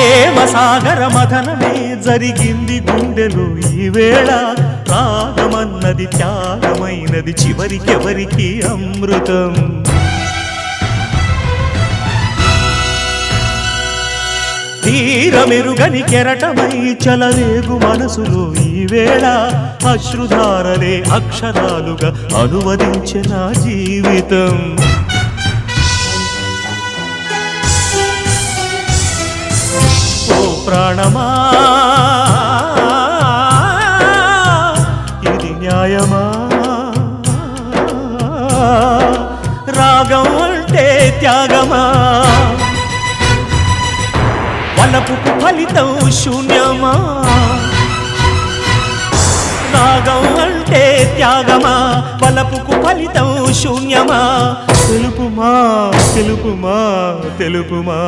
ప్రేమ సాగర మథనమే జరిగింది గుండెలో ఈ వేళ రాగమన్నది త్యాగమైనది చివరికెవరికి అమృతం తీరమెరుగని కెరటమై చలరేగు మనసులో ఈ వేళ అశ్రుధారలే అక్షరాలుగా అనువదించిన జీవితం ఓ ప్రాణమా ఇది న్యాయమా రాగం అంటే త్యాగమా వలపుకు ఫలితం శూన్యమా రాగం అంటే త్యాగమా వలపుకు ఫలితం శూన్యమా తెలుపుమా తెలుపుమా తెలుపుమా